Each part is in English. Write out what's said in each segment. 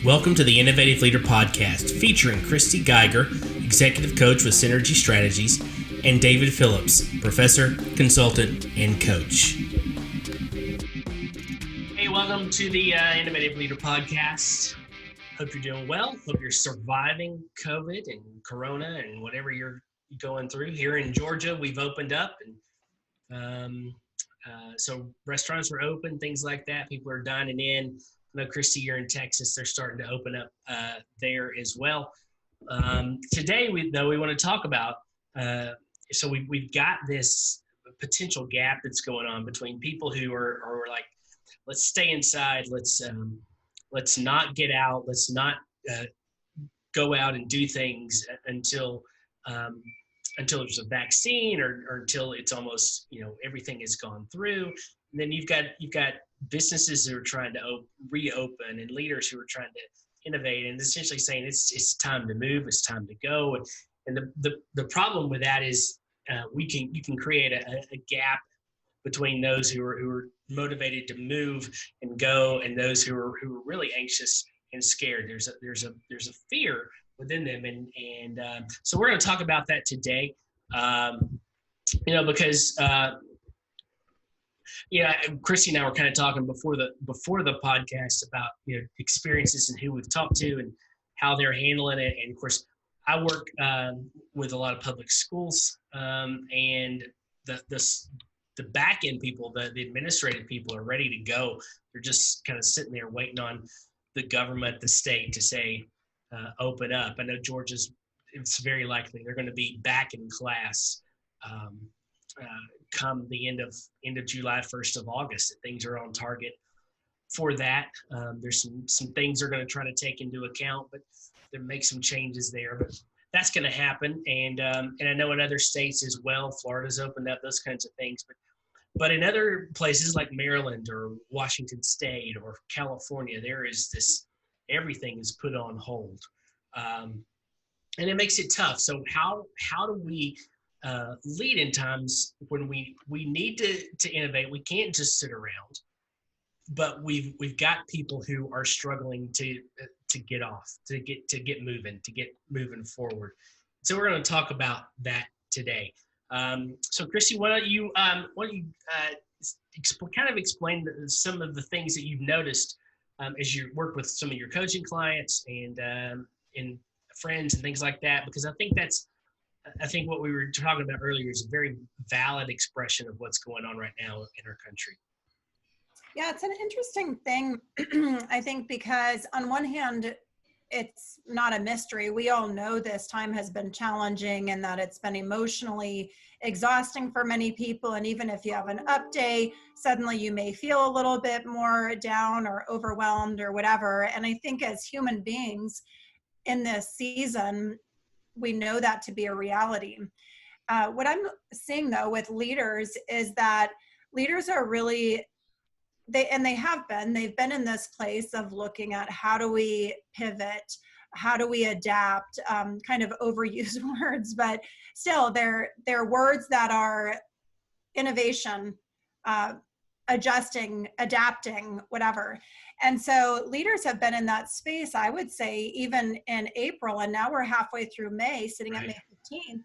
Welcome to the Innovative Leader Podcast, featuring Christy Geiger, Executive Coach with Synergy Strategies, and David Phillips, Professor, Consultant, and Coach. Hey, welcome to the Innovative Leader Podcast. Hope you're doing well. Hope you're surviving COVID and Corona and whatever you're going through. Here in Georgia, we've opened up, and so restaurants are open, things like that. People are dining in. I know, Christy, you're in Texas. They're starting to open up there as well. Today, we want to talk about, so we've got this potential gap that's going on between people who are like, let's stay inside, let's not get out, let's not go out and do things until there's a vaccine or until it's almost, everything has gone through. And then you've got businesses who are trying to reopen and leaders who are trying to innovate and essentially saying it's time to move, it's time to go. And the problem with that is you can create a gap between those who are motivated to move and go and those who are really anxious and scared. There's a fear within them, and so we're going to talk about that today. Because Christy and I were kind of talking before the podcast about experiences and who we've talked to and how they're handling it. And of course, I work with a lot of public schools, and the back end people, the administrative people are ready to go. They're just kind of sitting there waiting on the government, the state, to say open up. I know it's very likely they're going to be back in class come the end of July, 1st of August. Things are on target for that. There's some things they're going to try to take into account, but they make some changes there. But that's going to happen, and I know in other states as well. Florida's opened up, those kinds of things. But in other places like Maryland or Washington State or California, there is this, everything is put on hold, and it makes it tough. So how do we lead in times when we need to innovate? We can't just sit around, but we've got people who are struggling to get off, to get moving forward. So we're going to talk about that today. So Christy, why don't you kind of explain some of the things that you've noticed as you work with some of your coaching clients and friends and things like that, because I think what we were talking about earlier is a very valid expression of what's going on right now in our country. Yeah, it's an interesting thing, I think, because on one hand, it's not a mystery. We all know this time has been challenging and that it's been emotionally exhausting for many people. And even if you have an up day, suddenly you may feel a little bit more down or overwhelmed or whatever. And I think as human beings in this season, we know that to be a reality. What I'm seeing though with leaders is that leaders are really, they've been in this place of looking at how do we pivot, how do we adapt, kind of overused words, but still they're words that are innovation, adjusting, adapting, whatever. And so leaders have been in that space, I would say, even in April, and now we're halfway through May, sitting at May 15th.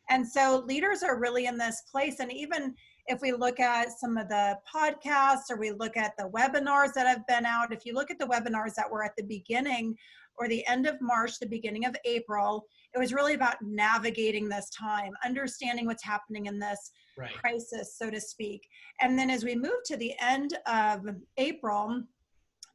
And so leaders are really in this place. And even if we look at some of the podcasts or we look at the webinars that have been out, if you look at the webinars that were at the beginning or the end of March, the beginning of April, it was really about navigating this time, understanding what's happening in this crisis, so to speak. And then as we move to the end of April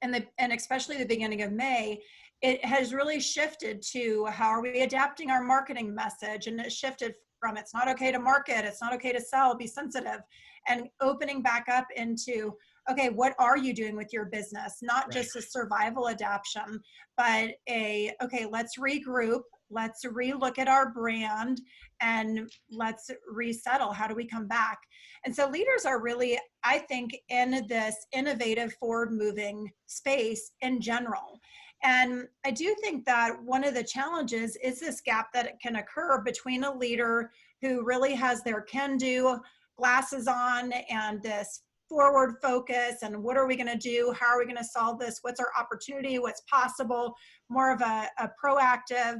and especially the beginning of May, it has really shifted to how are we adapting our marketing message, and it shifted from it's not okay to market, it's not okay to sell, be sensitive, and opening back up into, okay, what are you doing with your business? Not just a survival adaptation, but okay, let's regroup, let's relook at our brand, and let's resettle. How do we come back? And so leaders are really, I think, in this innovative, forward-moving space in general. And I do think that one of the challenges is this gap that can occur between a leader who really has their can-do glasses on and this forward focus and what are we going to do? How are we going to solve this? What's our opportunity? What's possible? More of a proactive,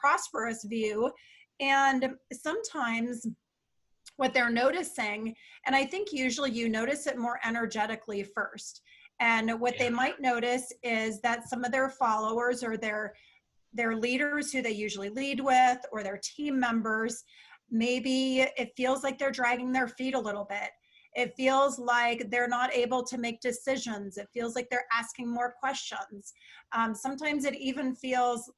prosperous view. And sometimes what they're noticing, and I think usually you notice it more energetically first. And what they might notice is that some of their followers or their leaders who they usually lead with or their team members, maybe it feels like they're dragging their feet a little bit. It feels like they're not able to make decisions. It feels like they're asking more questions. Sometimes it even feels,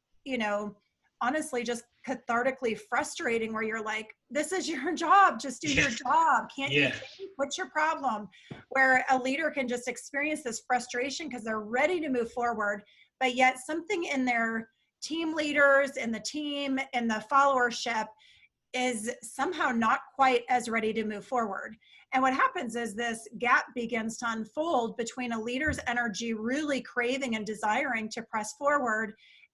honestly, just cathartically frustrating where you're like, this is your job, just do your job. Can't you think? What's your problem? Where a leader can just experience this frustration because they're ready to move forward, but yet something in their team leaders and the team and the followership is somehow not quite as ready to move forward. And what happens is this gap begins to unfold between a leader's energy really craving and desiring to press forward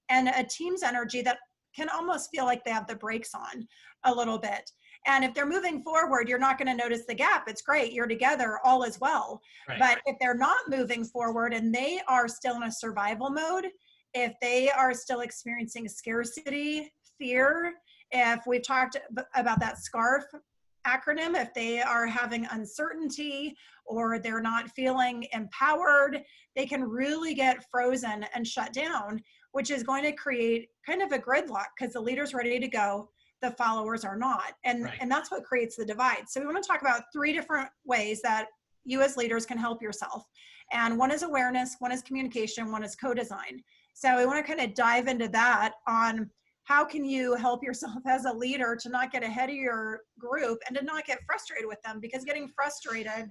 and a team's energy that can almost feel like they have the brakes on a little bit. And if they're moving forward, you're not going to notice the gap. It's great. You're together. All is well. Right. But if they're not moving forward and they are still in a survival mode, if they are still experiencing scarcity, fear, if we've talked about that SCARF acronym, if they are having uncertainty or they're not feeling empowered, they can really get frozen and shut down, which is going to create kind of a gridlock because the leader's ready to go, the followers are not. And that's what creates the divide. So we want to talk about 3 different ways that you as leaders can help yourself. And one is awareness, one is communication, one is co-design. So we want to kind of dive into that on how can you help yourself as a leader to not get ahead of your group and to not get frustrated with them, because getting frustrated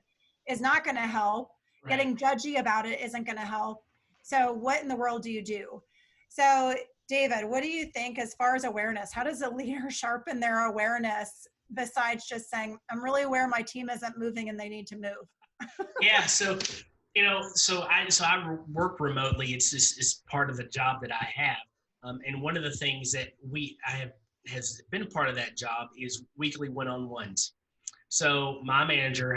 is not going to help. Right. Getting judgy about it isn't going to help. So what in the world do you do? So David, what do you think as far as awareness? How does a leader sharpen their awareness besides just saying, I'm really aware my team isn't moving and they need to move? Yeah. So, I work remotely. It's part of the job that I have. And one of the things that has been a part of that job is weekly one-on-ones. So my manager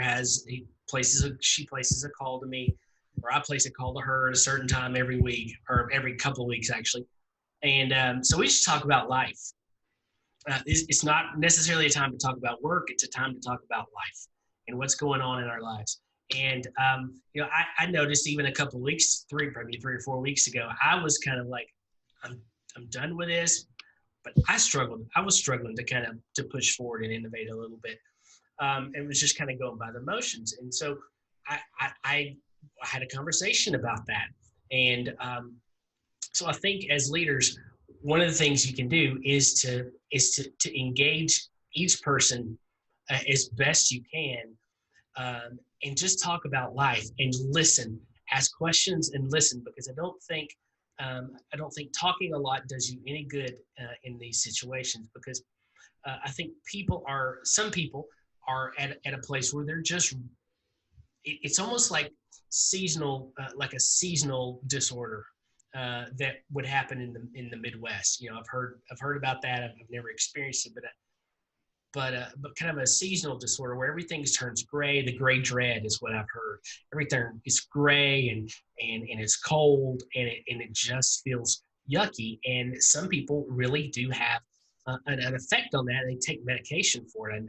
she places a call to me, or I place a call to her at a certain time every week, or every couple of weeks actually. And so we just talk about life. It's not necessarily a time to talk about work. It's a time to talk about life and what's going on in our lives. And, I noticed even a couple of weeks, probably 3 or 4 weeks ago, I was kind of like, I'm done with this, but I was struggling to push forward and innovate a little bit. And was just kind of going by the motions. And so I had a conversation about that. And so I think as leaders, one of the things you can do is to engage each person as best you can, and just talk about life and listen, ask questions and listen, because I don't think talking a lot does you any good in these situations, because I think some people are at a place where they're just, it's almost like seasonal, like a seasonal disorder that would happen in the Midwest. I've heard about that. I've never experienced it, but kind of a seasonal disorder where everything turns gray. The gray dread is what I've heard. Everything is gray and it's cold and it just feels yucky. And some people really do have an effect on that. They take medication for it.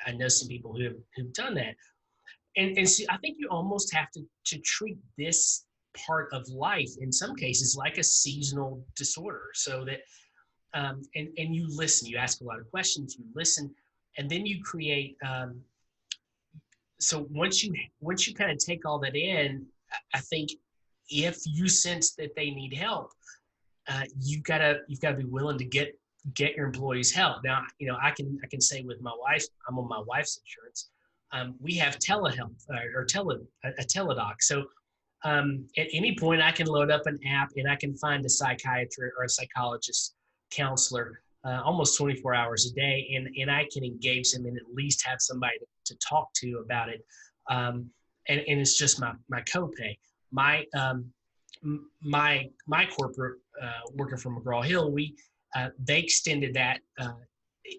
I know some people who've done that. And see, I think you almost have to treat this part of life in some cases like a seasonal disorder, so that and you listen, you ask a lot of questions, you listen, and then you create. So once you kind of take all that in, I think if you sense that they need help, you've got to be willing to get your employees help. Now, I can say with my wife, I'm on my wife's insurance. We have telehealth or a teledoc. So at any point, I can load up an app and I can find a psychiatrist or a psychologist, counselor, almost 24 hours a day, and I can engage them and at least have somebody to talk to about it. And it's just my copay. My corporate working from McGraw-Hill, they extended that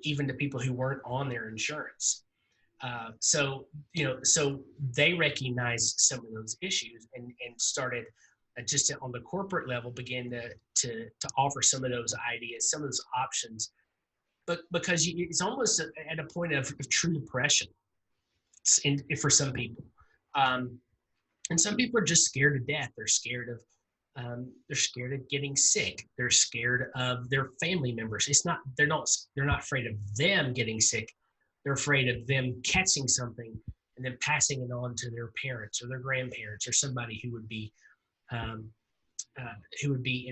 even to people who weren't on their insurance. So, so they recognized some of those issues and started just on the corporate level, began to offer some of those ideas, some of those options, but because it's almost at a point of true depression for some people. And some people are just scared to death. They're scared of getting sick. They're scared of their family members. They're not afraid of them getting sick. They're afraid of them catching something and then passing it on to their parents or their grandparents or somebody who would be in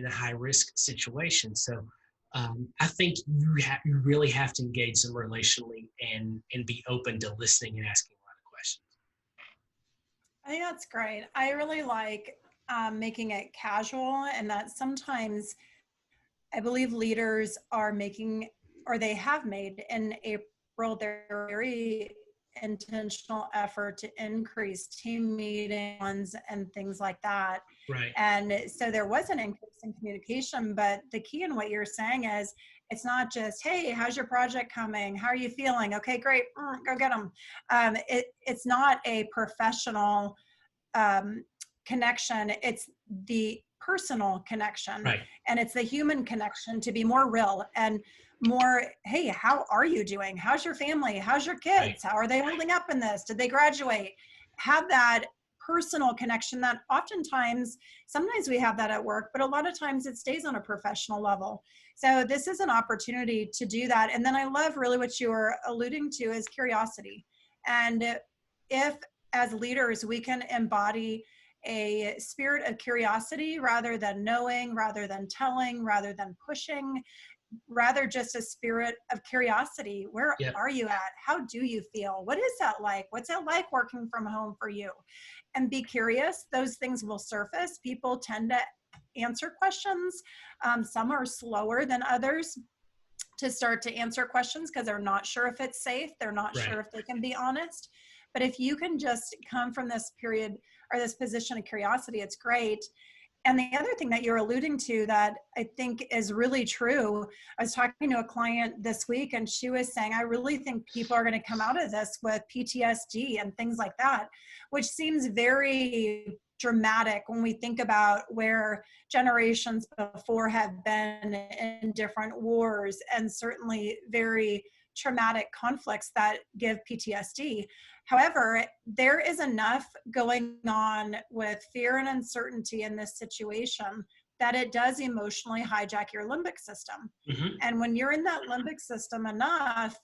a high risk situation. So I think you really have to engage them relationally and be open to listening and asking a lot of questions. I think that's great. I really like making it casual, and that sometimes I believe leaders are making, or they have made in April, their very intentional effort to increase team meetings and things like that. Right. And so there was an increase in communication, but the key in what you're saying is it's not just, hey, how's your project coming? How are you feeling? Okay, great. Go get them. It's not a professional connection. It's the personal connection, right. And it's the human connection to be more real and more, hey, how are you doing? How's your family? How's your kids? Right. How are they holding up in this? Did they graduate? Have that personal connection that sometimes we have that at work, but a lot of times it stays on a professional level. So this is an opportunity to do that. And then I love really what you were alluding to is curiosity. And if as leaders, we can embody a spirit of curiosity rather than knowing, rather than telling, rather than pushing, rather just a spirit of curiosity. Where are you at? How do you feel? What is that like? What's it like working from home for you? And be curious. Those things will surface. People tend to answer questions. Some are slower than others to start to answer questions because they're not sure if it's safe. They're not right. sure if they can be honest. But if you can just come from this period or this position of curiosity, it's great. And the other thing that you're alluding to that I think is really true, I was talking to a client this week and she was saying, I really think people are going to come out of this with PTSD and things like that, which seems very dramatic when we think about where generations before have been in different wars and certainly very traumatic conflicts that give PTSD. However, there is enough going on with fear and uncertainty in this situation that it does emotionally hijack your limbic system. Mm-hmm. And when you're in that limbic system enough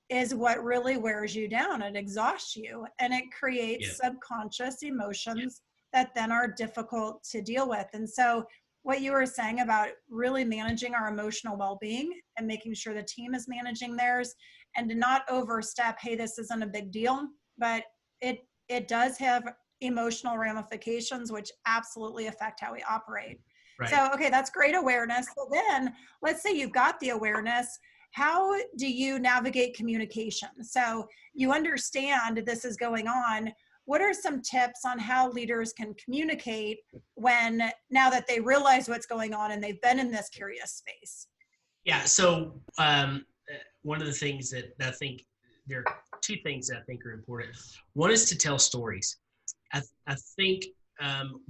is what really wears you down. It exhausts you and it creates subconscious emotions that then are difficult to deal with. And so what you were saying about really managing our emotional well-being and making sure the team is managing theirs and to not overstep, hey, this isn't a big deal, but it does have emotional ramifications, which absolutely affect how we operate. Right. So, okay, that's great awareness. So then let's say you've got the awareness. How do you navigate communication? So you understand this is going on. What are some tips on how leaders can communicate now that they realize what's going on and they've been in this curious space? Yeah. So one of the things that I think, there are two things that I think are important. One is to tell stories. I think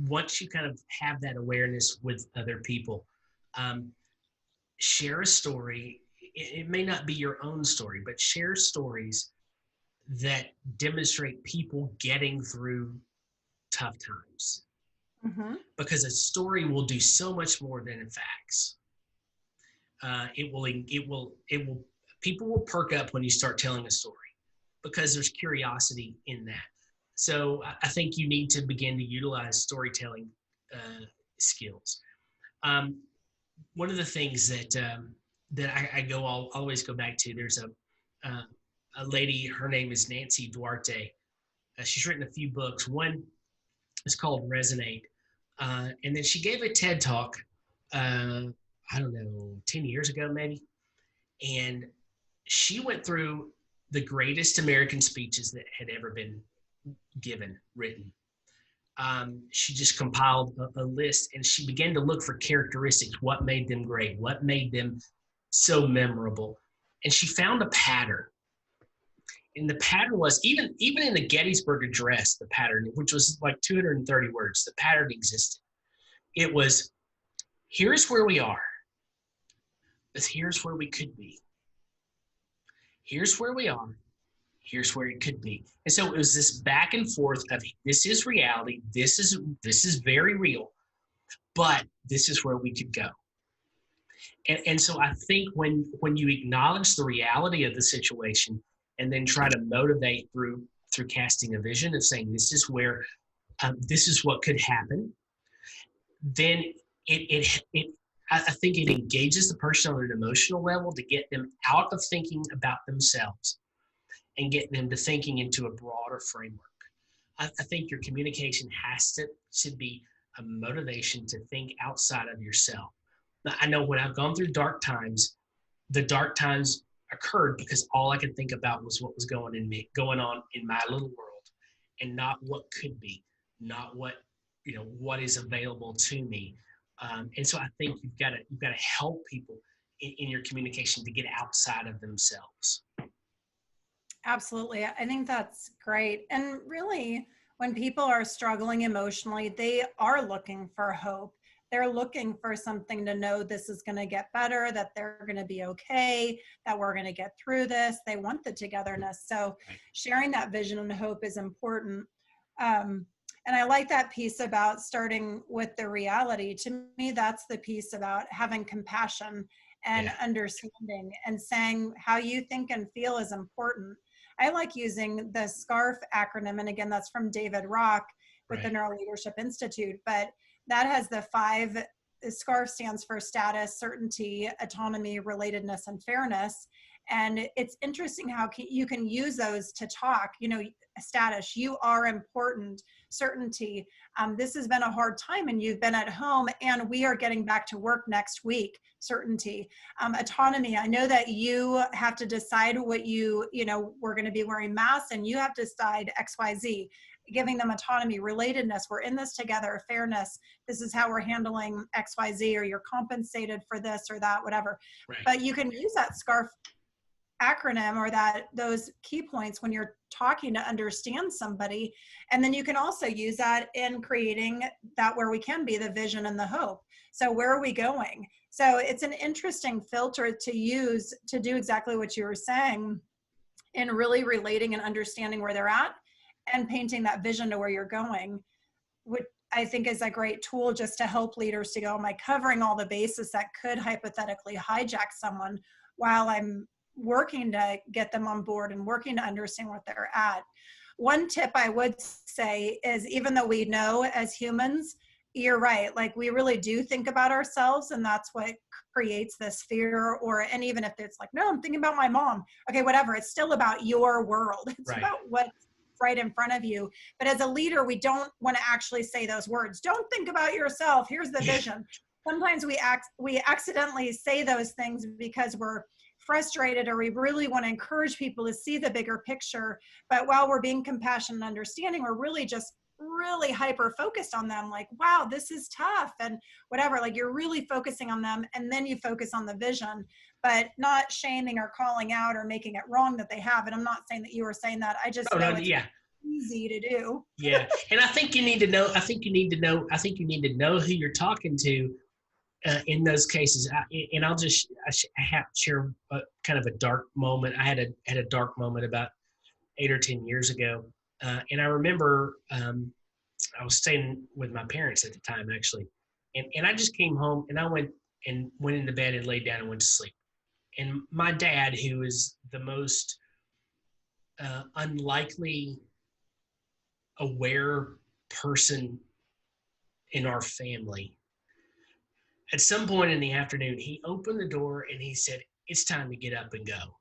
once you kind of have that awareness with other people, share a story. It may not be your own story, but share stories that demonstrate people getting through tough times. Mm-hmm. Because a story will do so much more than facts. People will perk up when you start telling a story because there's curiosity in that. So I think you need to begin to utilize storytelling skills. One of the things that I always go back to, there's a lady, her name is Nancy Duarte. She's written a few books. One is called Resonate. And then she gave a TED Talk, I don't know, 10 years ago maybe. And she went through the greatest American speeches that had ever been written. She just compiled a list and she began to look for characteristics, what made them great, what made them so memorable. And she found a pattern. And the pattern was, even in the Gettysburg Address, the pattern, which was like 230 words, the pattern existed. It was, here's where we are. Here's where we could be. Here's where we are. Here's where it could be. And so it was this back and forth of, this is reality. This is very real, but this is where we could go. And so I think when you acknowledge the reality of the situation and then try to motivate through casting a vision of saying, this is where, this is what could happen, then I think it engages the person on an emotional level to get them out of thinking about themselves and get them to thinking into a broader framework. I think your communication should be a motivation to think outside of yourself. Now, I know when I've gone through dark times, the dark times occurred because all I could think about was what was going on in my little world, and not what could be, not what is available to me. And so I think you've got to help people in your communication to get outside of themselves. Absolutely. I think that's great. And really, when people are struggling emotionally, they are looking for hope. They're looking for something to know this is going to get better, that they're going to be okay, that we're going to get through this. They want the togetherness. So sharing that vision and hope is important. And I like that piece about starting with the reality. To me, that's the piece about having compassion and understanding and saying how you think and feel is important. I like using the SCARF acronym. And again, that's from David Rock with the Neuro Leadership Institute. But that has the 5, SCARF stands for status, certainty, autonomy, relatedness, and fairness. And it's interesting how you can use those to talk, status, you are important, certainty, this has been a hard time and you've been at home and we are getting back to work next week, certainty, autonomy, I know that you have to decide what we're going to be wearing masks and you have to decide XYZ, giving them autonomy, relatedness, we're in this together, fairness, this is how we're handling XYZ, or you're compensated for this or that, whatever. But you can use that SCARF acronym or those key points when you're talking to understand somebody. And then you can also use that in creating that where we can be the vision and the hope. So where are we going? So it's an interesting filter to use to do exactly what you were saying in really relating and understanding where they're at and painting that vision to where you're going, which I think is a great tool just to help leaders to go, am I covering all the bases that could hypothetically hijack someone while I'm working to get them on board and working to understand what they're at. One tip I would say is, even though we know as humans, you're right, like we really do think about ourselves and that's what creates this fear, and even if it's like, no, I'm thinking about my mom. Okay, whatever, it's still about your world. It's about what's right in front of you. But as a leader, we don't want to actually say those words. Don't think about yourself. Here's the vision. Sometimes we accidentally say those things because we're frustrated or we really want to encourage people to see the bigger picture. But while we're being compassionate and understanding, we're really just really hyper focused on them, like, wow, this is tough and whatever, like you're really focusing on them, and then you focus on the vision, but not shaming or calling out or making it wrong that they have. And I'm not saying that you were saying that, I just know it's easy to do. And I think you need to know who you're talking to in those cases. And I have to share kind of a dark moment. I had a dark moment about 8 or 10 years ago. And I remember I was staying with my parents at the time, actually. And I just came home and I went into bed and laid down and went to sleep. And my dad, who is the most unlikely aware person in our family, at some point in the afternoon, he opened the door and he said, "It's time to get up and go."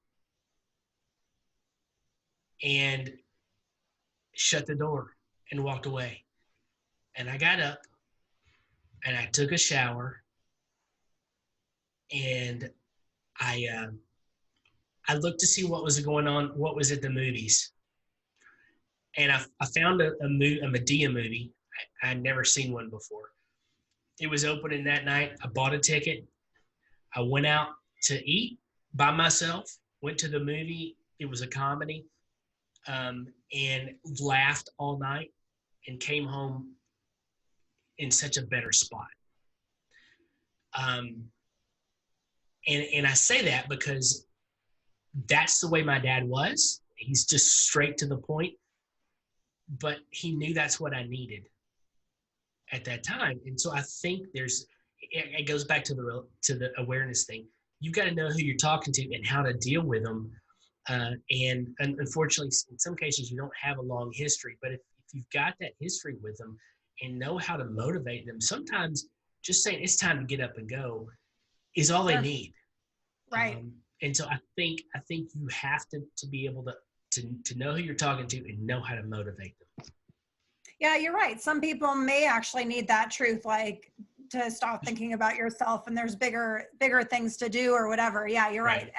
And shut the door and walked away. And I got up and I took a shower and I looked to see what was going on, what was at the movies. And I found a Medea movie. I'd never seen one before. It was opening that night. I bought a ticket. I went out to eat by myself, went to the movie. It was a comedy. and laughed all night and came home in such a better spot. And I say that because that's the way my dad was. He's just straight to the point, but he knew that's what I needed at that time. And so I think it goes back to the awareness thing. You've got to know who you're talking to and how to deal with them. And unfortunately, in some cases, you don't have a long history, but if you've got that history with them and know how to motivate them, sometimes just saying it's time to get up and go is all they need. Right. And so I think you have to be able to know who you're talking to and know how to motivate them. Yeah, you're right. Some people may actually need that truth, like to stop thinking about yourself and there's bigger things to do or whatever. Yeah, you're right.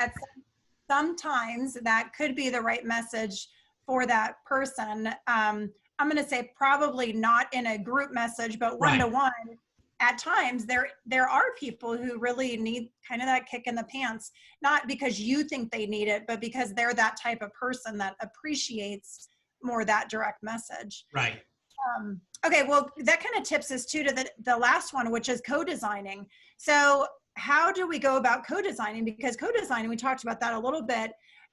Sometimes that could be the right message for that person. I'm going to say probably not in a group message, but one-to-one. At times there are people who really need kind of that kick in the pants, not because you think they need it, but because they're that type of person that appreciates more that direct message. Right. Okay, well, that kind of tips us to the last one, which is co-designing. So how do we go about co-designing? Because co-designing, we talked about that a little bit.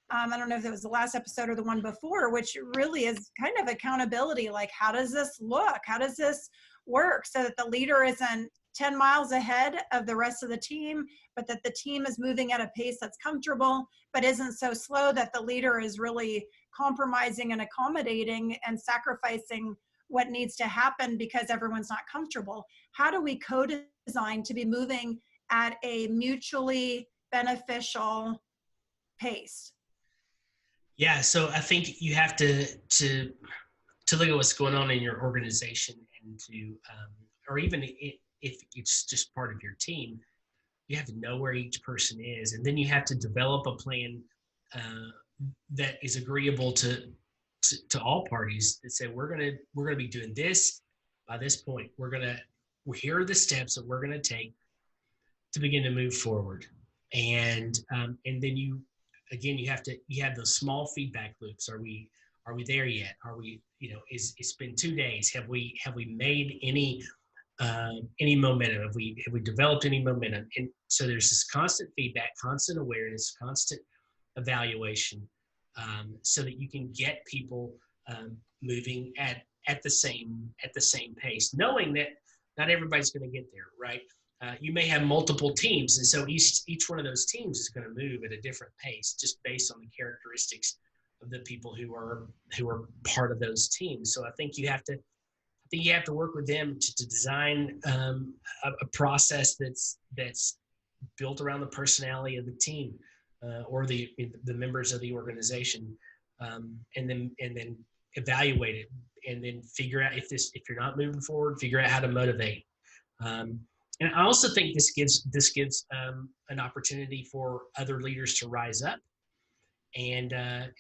I don't know if it was the last episode or the one before, which really is kind of accountability. Like, how does this look? How does this work so that the leader isn't 10 miles ahead of the rest of the team, but that the team is moving at a pace that's comfortable, but isn't so slow that the leader is really compromising and accommodating and sacrificing what needs to happen because everyone's not comfortable. How do we co-design to be moving at a mutually beneficial pace? Yeah, so I think you have to look at what's going on in your organization and or even if it's just part of your team, you have to know where each person is, and then you have to develop a plan that is agreeable to all parties that say we're gonna be doing this by this point. Here are the steps that we're gonna take to begin to move forward, and then you have those small feedback loops. Are we there yet? Are we, it's been 2 days. Have we made any momentum? Have we developed any momentum? And so there's this constant feedback, constant awareness, constant evaluation, so that you can get people moving at the same pace, knowing that not everybody's going to get there, right? You may have multiple teams, and so each one of those teams is going to move at a different pace, just based on the characteristics of the people who are part of those teams. So I think you have to work with them to design a process that's built around the personality of the team or the members of the organization, and then evaluate it, and then figure out if you're not moving forward, figure out how to motivate. And I also think this gives an opportunity for other leaders to rise up, and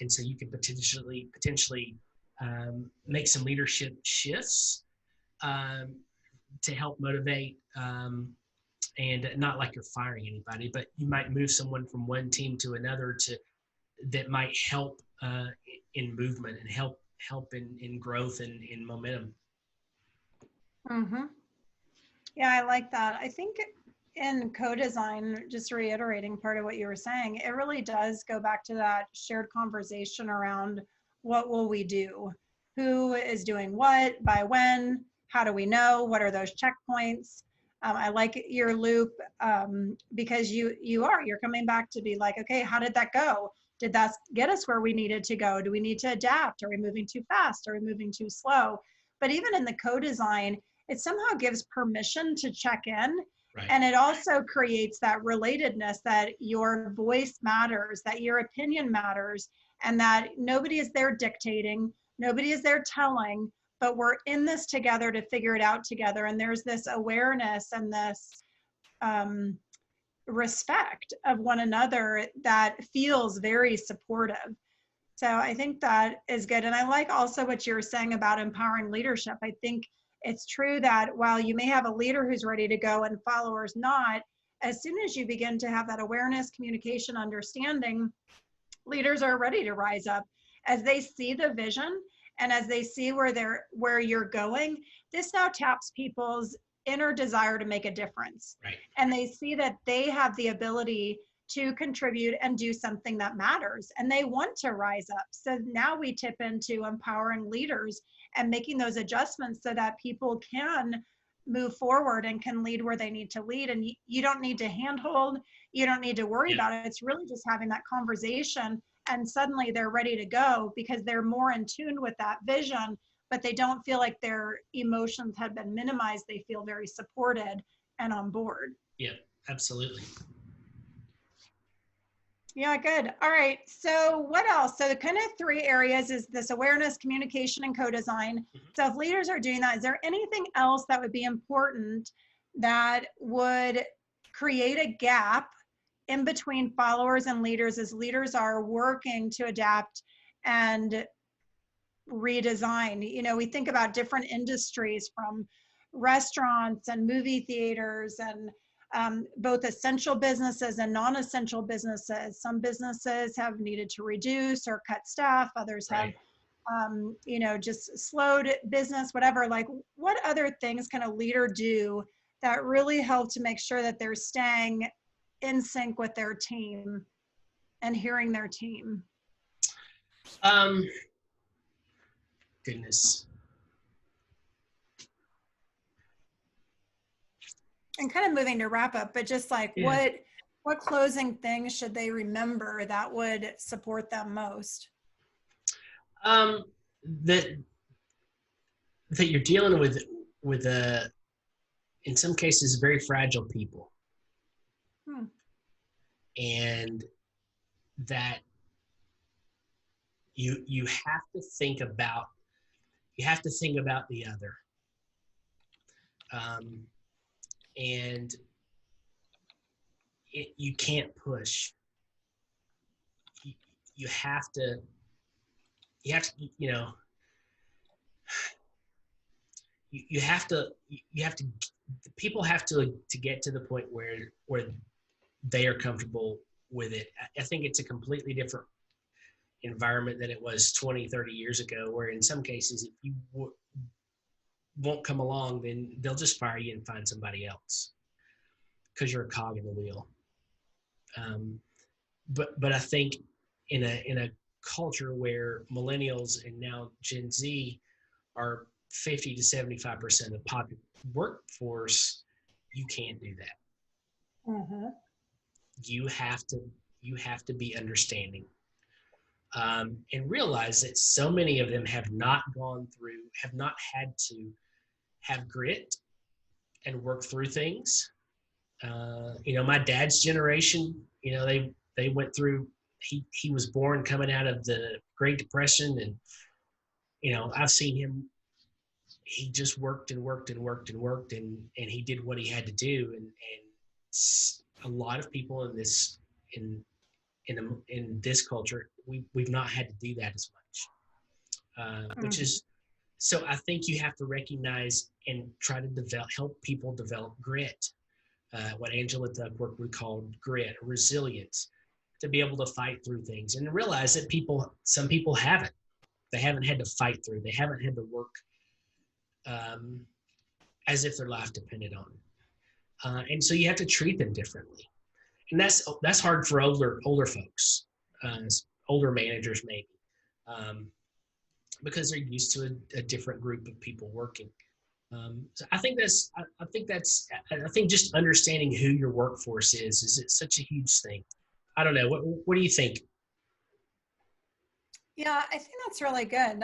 so you can potentially make some leadership shifts to help motivate, and not like you're firing anybody, but you might move someone from one team to another that might help in movement and help in growth and in momentum. Mm-hmm. Yeah, I like that. I think in co-design, just reiterating part of what you were saying, it really does go back to that shared conversation around what will we do? Who is doing what, by when, how do we know, what are those checkpoints? I like your loop because you're coming back to be like, okay, how did that go? Did that get us where we needed to go? Do we need to adapt? Are we moving too fast? Are we moving too slow? But even in the co-design, it somehow gives permission to check in. Right. And it also creates that relatedness, that your voice matters, that your opinion matters, and that nobody is there dictating, nobody is there telling, but we're in this together to figure it out together. And there's this awareness and this respect of one another that feels very supportive. So I think that is good. And I like also what you were saying about empowering leadership. I think it's true that while you may have a leader who's ready to go and followers not, as soon as you begin to have that awareness, communication, understanding, leaders are ready to rise up. as they see the vision and as they see where you're going, this now taps people's inner desire to make a difference. Right. And they see that they have the ability to contribute and do something that matters, and they want to rise up. So now we tip into empowering leaders and making those adjustments so that people can move forward and can lead where they need to lead. And you don't need to handhold, you don't need to worry about it. It's really just having that conversation, and suddenly they're ready to go because they're more in tune with that vision, but they don't feel like their emotions have been minimized. They feel very supported and on board. Yeah, absolutely. Yeah, good. All right. So what else? So the kind of 3 areas is this awareness, communication, and co-design. Mm-hmm. So if leaders are doing that, is there anything else that would be important that would create a gap in between followers and leaders as leaders are working to adapt and redesign? You know, we think about different industries, from restaurants and movie theaters and both essential businesses and non-essential businesses. Some businesses have needed to reduce or cut staff. Others have, you know, just slowed business, whatever. Like, what other things can a leader do that really help to make sure that they're staying in sync with their team and hearing their team? Goodness. And kind of moving to wrap up, but just like what closing things should they remember that would support them most? That you're dealing with in some cases very fragile people, and that you have to think about the other, and you can't push. You have to, you know, people have to get to the point where they are comfortable with it. I think it's a completely different environment than it was 20, 30 years ago, where in some cases, if you won't come along, then they'll just fire you and find somebody else because you're a cog in the wheel. But I think in a culture where millennials and now Gen Z are 50 to 75% of the workforce, you can't do that. Mm-hmm. You have to be understanding, and realize that so many of them have not had to have grit and work through things. You know, my dad's generation, you know, they went through, he was born coming out of the Great Depression, and, you know, I've seen him, he just worked and worked and worked and worked, and he did what he had to do. And a lot of people in this, in this culture, we've not had to do that as much, which is, so I think you have to recognize and try to help people develop grit, what Angela Duckworth would call grit, resilience, to be able to fight through things, and realize that some people haven't. They haven't had to fight through. They haven't had to work as if their life depended on it. And so you have to treat them differently. And that's hard for older folks, older managers maybe, because they're used to a different group of people working. So I think just understanding who your workforce is it such a huge thing. I don't know. What do you think? Yeah, I think that's really good.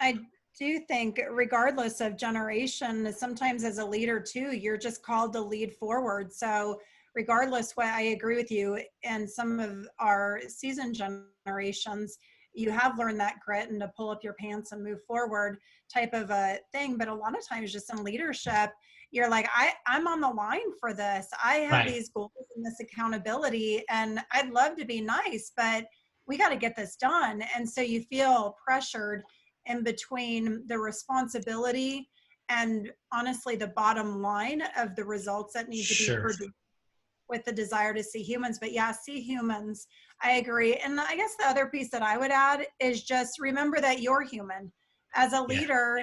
I do think, regardless of generation, sometimes as a leader too, you're just called to lead forward. So regardless, what I agree with you, and some of our seasoned generations, you have learned that grit and to pull up your pants and move forward type of a thing. But a lot of times just in leadership, you're like, I'm on the line for this. I have these goals and this accountability, and I'd love to be nice, but we got to get this done. And so you feel pressured in between the responsibility and honestly the bottom line of the results that need to be produced. with the desire to see humans. But yeah, see humans. I agree. And I guess the other piece that I would add is just remember that you're human. As a leader,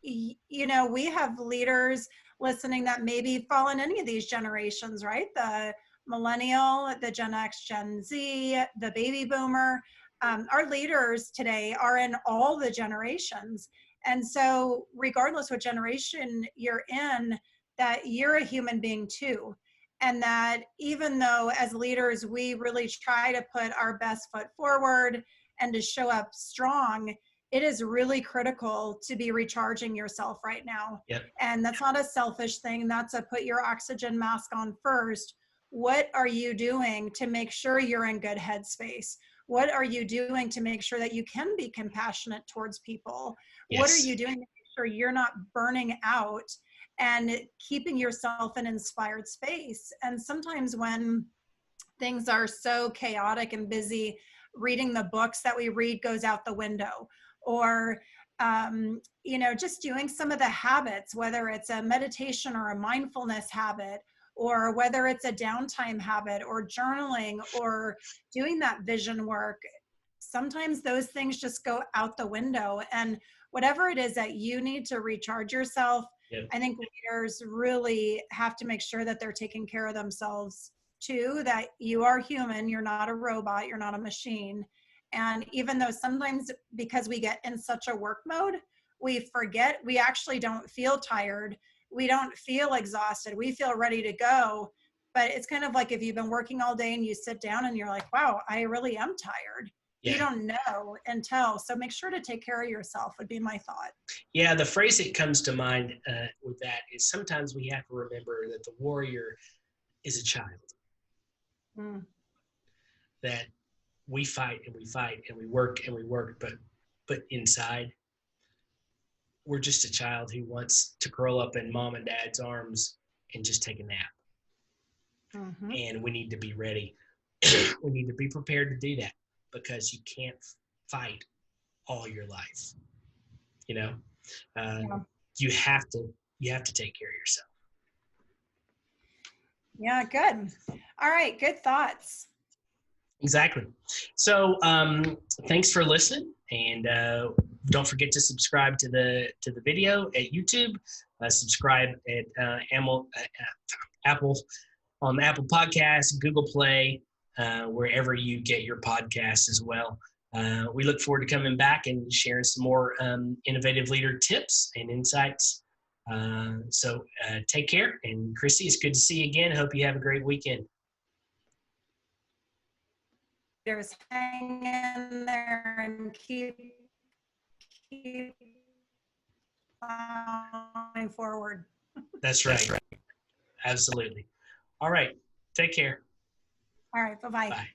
you know, we have leaders listening that maybe fall in any of these generations, right? The millennial, the Gen X, Gen Z, the baby boomer. Our leaders today are in all the generations. And so regardless what generation you're in, that you're a human being too. And that even though as leaders, we really try to put our best foot forward and to show up strong, it is really critical to be recharging yourself right now. Yep. And that's not a selfish thing. That's a put your oxygen mask on first. What are you doing to make sure you're in good headspace? What are you doing to make sure that you can be compassionate towards people? Yes. What are you doing to make sure you're not burning out and keeping yourself in inspired space? And sometimes when things are so chaotic and busy, reading the books that we read goes out the window. Or you know, just doing some of the habits, whether it's a meditation or a mindfulness habit, or whether it's a downtime habit or journaling or doing that vision work, sometimes those things just go out the window. And whatever it is that you need to recharge yourself, Yep. I think leaders really have to make sure that they're taking care of themselves too, that you are human, you're not a robot, you're not a machine. And even though sometimes because we get in such a work mode, we forget, we actually don't feel tired. We don't feel exhausted. We feel ready to go. But it's kind of like if you've been working all day and you sit down and you're like, wow, I really am tired. Yeah. You don't know until. So make sure to take care of yourself would be my thought. Yeah, the phrase that comes to mind with that is sometimes we have to remember that the warrior is a child. Mm. That we fight and we fight and we work, but inside we're just a child who wants to curl up in mom and dad's arms and just take a nap. Mm-hmm. And we need to be ready. We need to be prepared to do that because you can't fight all your life. You know, you have to take care of yourself. Yeah, good. All right, good thoughts. Exactly. So thanks for listening, and don't forget to subscribe to the video at YouTube. Subscribe at Apple on the Apple Podcasts, Google Play, wherever you get your podcasts as well. We look forward to coming back and sharing some more innovative leader tips and insights. So take care, and Christy, it's good to see you again. Hope you have a great weekend. There's hang in there and keep plowing forward. That's right. Absolutely. All right. Take care. All right. Bye-bye. Bye.